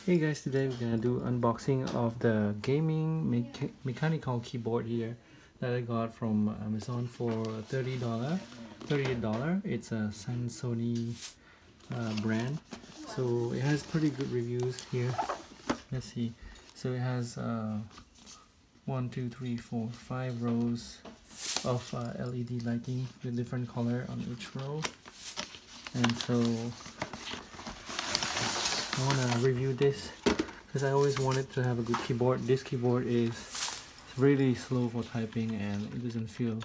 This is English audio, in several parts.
Hey guys, today we're gonna do unboxing of the gaming mechanical keyboard here that I got from Amazon for $38. It's a Sony brand, so it has pretty good reviews here. Let's see. So it has 1, 2, 3, 4, 5 rows of LED lighting with different color on each row, and so I want to review this because I always wanted to have a good keyboard. This keyboard is really slow for typing and it doesn't feel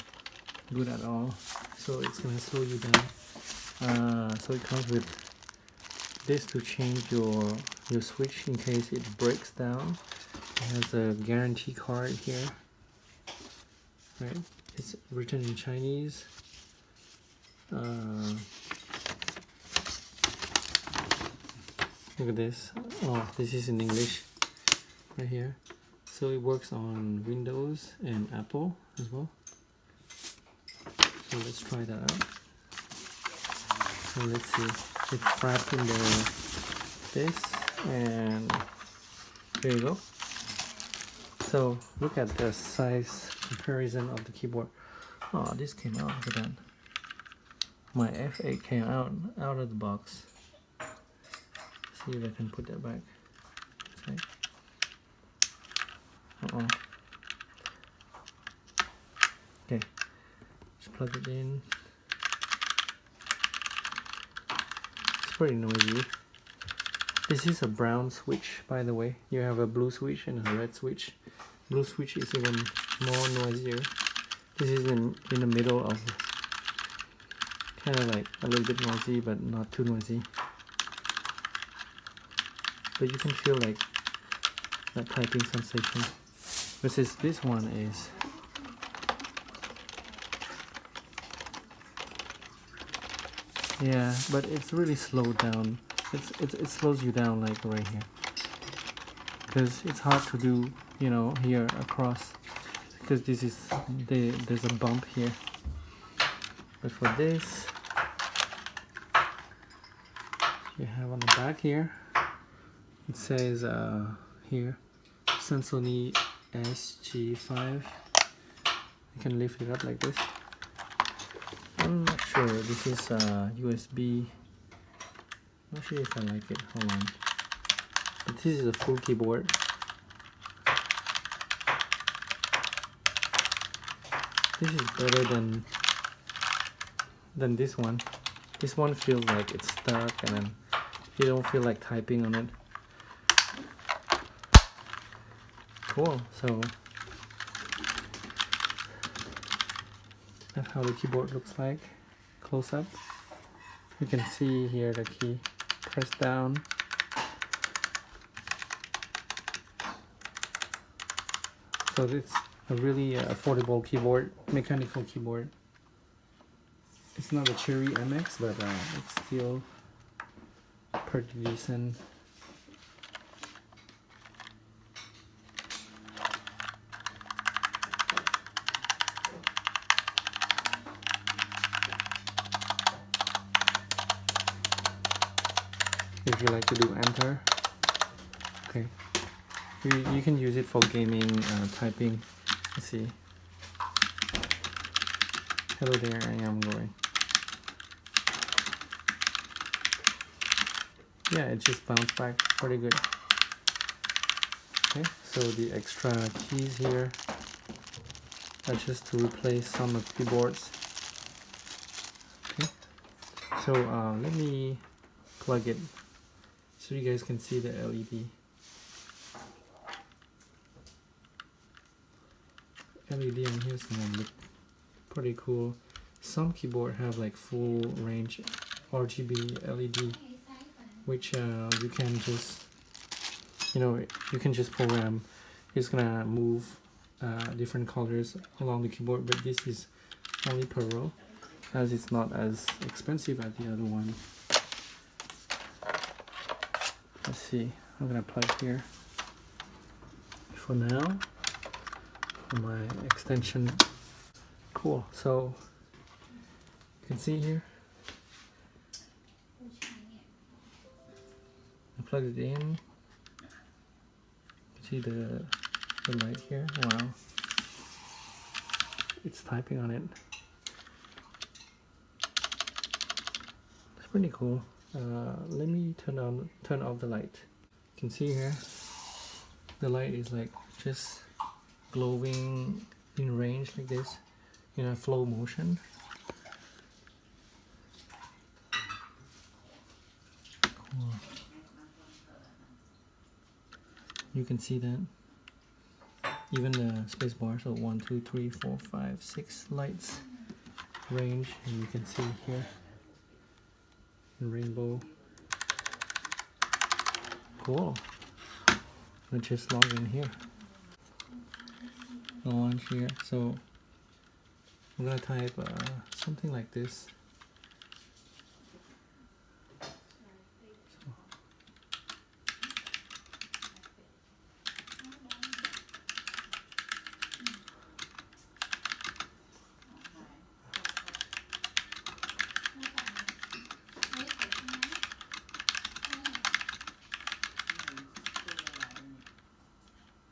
good at all, so it's gonna slow you down. So it comes with this to change your switch in case it breaks down. It has a guarantee card here, right? It's written in Chinese. Look at this. Oh, this is in English right here. So it works on Windows and Apple as well. So let's try that out. So let's see. It's wrapped in this, and there you go. So look at the size comparison of the keyboard. Oh, this came out. Look at that. My F8 came out of the box. See if I can put that back. Okay. Okay, just plug it in. It's pretty noisy. This is a brown switch, by the way. You have a blue switch and a red switch. Blue switch is even more noisier. This is in the middle of, kind of like a little bit noisy, but not too noisy. But you can feel like that typing sensation. Versus this one is but it's really slowed down. It slows you down like right here, because it's hard to do, you know, here across, because this is there's a bump here. But for this, you have on the back here, it says here Sony SG5. You can lift it up like this. I'm not sure. This is USB. Not sure if I like it. Hold on. But this is a full keyboard. This is better than this one. This one feels like it's stuck, and then you don't feel like typing on it. Cool. So that's how the keyboard looks like close up. You can see here the key. Press down. So it's a really affordable keyboard, mechanical keyboard. It's not a Cherry MX, but it's still pretty decent. If you like to do enter, okay, you can use it for gaming, typing. Let's see. Hello there, I am going. Yeah, it just bounced back pretty good. Okay, so the extra keys here are just to replace some of the keyboards. Okay, so let me plug it so you guys can see the LED. LED on here is gonna look pretty cool. Some keyboard have like full range RGB LED, which you can just, you can just program. It's gonna move different colors along the keyboard, but this is only per row, as it's not as expensive as the other one. Let's see, I'm gonna plug here for now for my extension. Cool, so you can see here, I plugged it in, See the light here? Wow. It's typing on it. It's pretty cool. Let me turn off the light. You can see here, the light is like just glowing in range like this, in a flow motion. Cool. You can see that. Even the space bar, so 1, 2, 3, 4, 5, 6 lights range, and you can see here the rainbow. Cool. Let's just log in here. I'll launch here. So I'm gonna type something like this.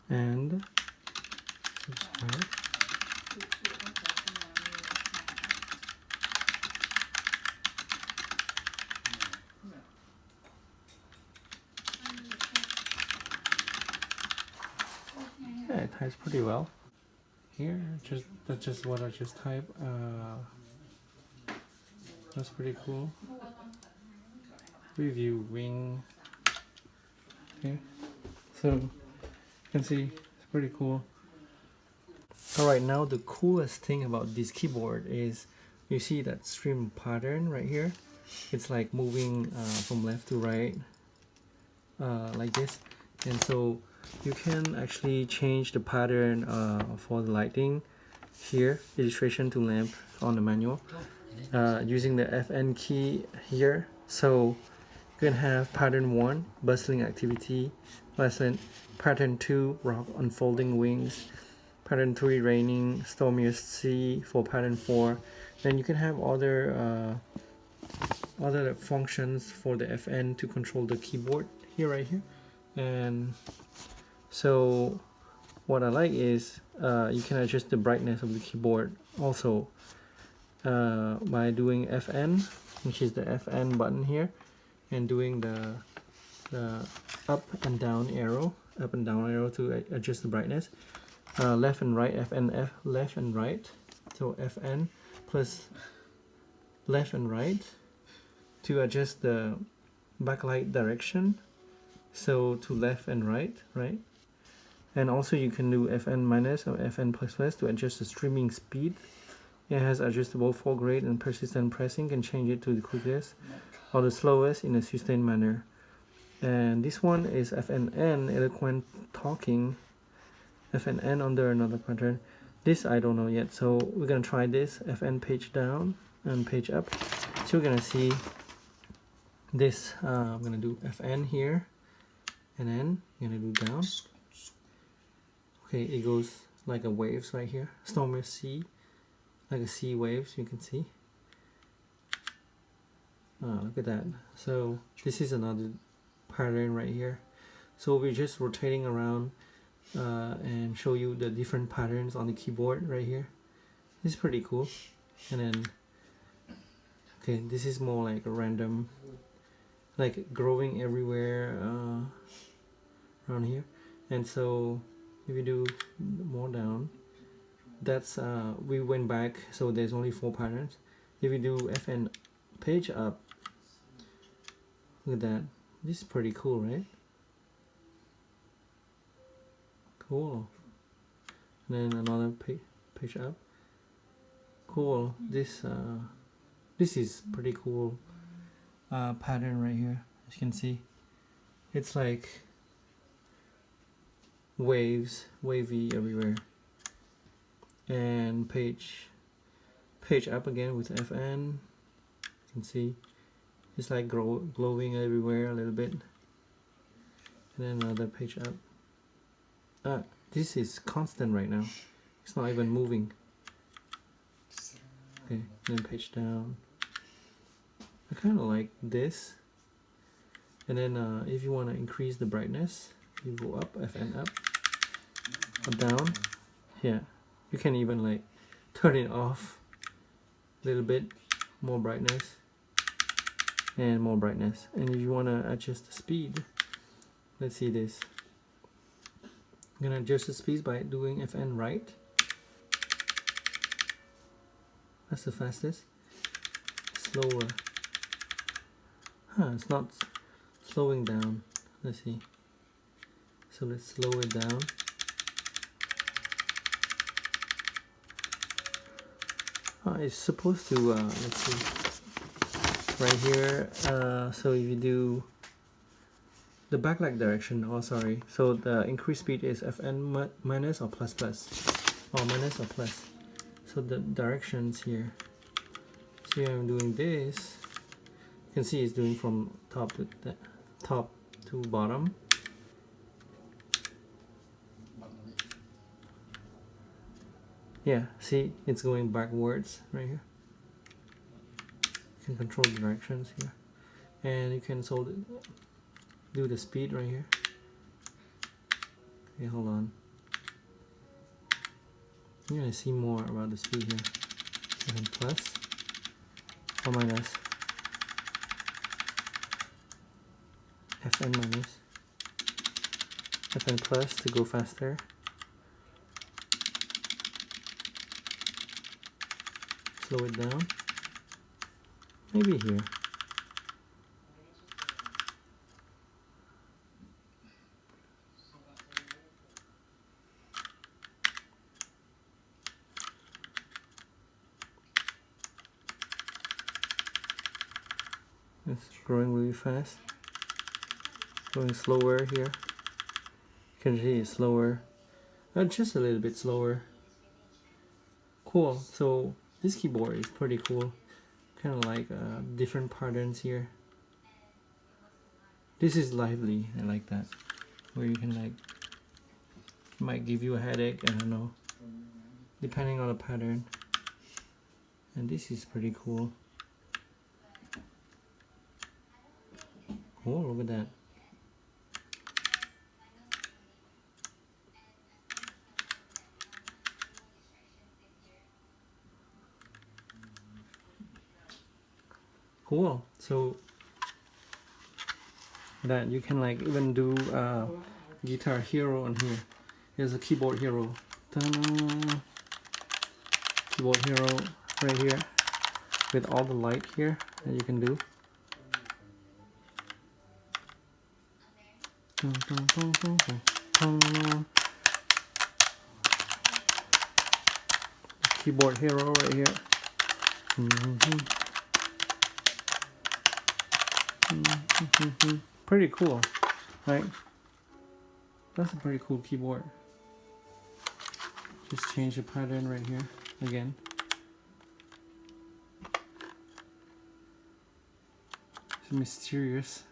And subscribe. Yeah, it types pretty well. Here, that's just what I just typed. That's pretty cool. Review wing. Okay, so you can see it's pretty cool. Alright, now the coolest thing about this keyboard is you see that stream pattern right here. It's like moving from left to right like this, and so you can actually change the pattern for the lighting here, illustration to lamp on the manual, using the FN key here. So you can have pattern 1, bustling activity, pattern 2, rock unfolding wings, pattern 3, raining, stormiest sea for pattern 4. Then you can have other functions for the FN to control the keyboard here, right here. And so what I like is you can adjust the brightness of the keyboard also by doing FN, which is the FN button here, and doing the up and down arrow to adjust the brightness. Left and right, FN, left and right, so FN plus left and right to adjust the backlight direction, so to left and right, and also you can do FN minus or FN plus to adjust the streaming speed. It has adjustable foregrade and persistent pressing, can change it to the quickest or the slowest in a sustained manner. And this one is FNN, eloquent talking, FNN under another pattern. This I don't know yet, so we're gonna try this FN page down and page up. So we're gonna see this. I'm gonna do FN here, and then I'm gonna do down. Okay, it goes like a waves right here, stormy sea, like a sea waves. You can see. Look at that. So this is another pattern right here. So we're just rotating around and show you the different patterns on the keyboard right here. This is pretty cool. And then okay, this is more like a random, like growing everywhere around here. And so if you do more down, that's we went back, so there's only 4 patterns. If you do FN page up, look at that. This is pretty cool, right? Cool. And then another page up. Cool. This is pretty cool pattern right here. As you can see, it's like waves, wavy everywhere. And page up again with FN. You can see it's like glowing everywhere a little bit. And then another page up. This is constant right now. It's not even moving. Okay, then page down. I kind of like this. And then if you want to increase the brightness, You go up, FN up, or down. Here, you can even like turn it off a little bit, more brightness and more brightness. And if you want to adjust the speed, let's see this. I'm gonna adjust the speed by doing FN right. That's the fastest. Slower. It's not slowing down. Let's see. So let's slow it down. It's supposed to, let's see, right here, so if you do the backlight direction, oh sorry, so the increased speed is FN minus or plus plus, or minus or plus, so the directions here, so I'm doing this, you can see it's doing from top to bottom. Yeah, see, it's going backwards right here. You can control the directions here, and you can do the speed right here. Okay, hold on. You're gonna see more about the speed here. FN plus or minus. FN minus. FN plus to go faster. Slow it down, maybe here. It's growing really fast, going slower here. You can see it's slower, just a little bit slower. Cool. So this keyboard is pretty cool, kind of like different patterns here. This is lively, I like that, where you can like, might give you a headache, I don't know, depending on the pattern. And this is pretty cool. Oh, look at that. Cool. So that you can like even do Guitar Hero on here. Here's a Keyboard Hero. Ta-da! Keyboard Hero right here with all the light here that you can do. Keyboard Hero right here. Pretty cool, right? That's a pretty cool keyboard. Just change the pattern right here again. It's mysterious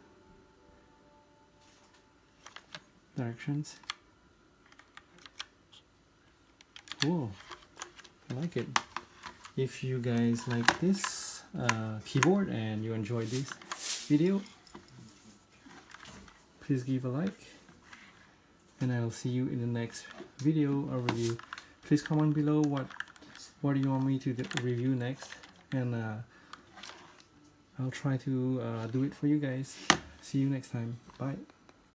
directions. Cool, I like it. If you guys like this keyboard and you enjoyed this video, please give a like, and I'll see you in the next video or review. Please comment below what do you want me to review next, and I'll try to do it for you guys. See you next time. Bye.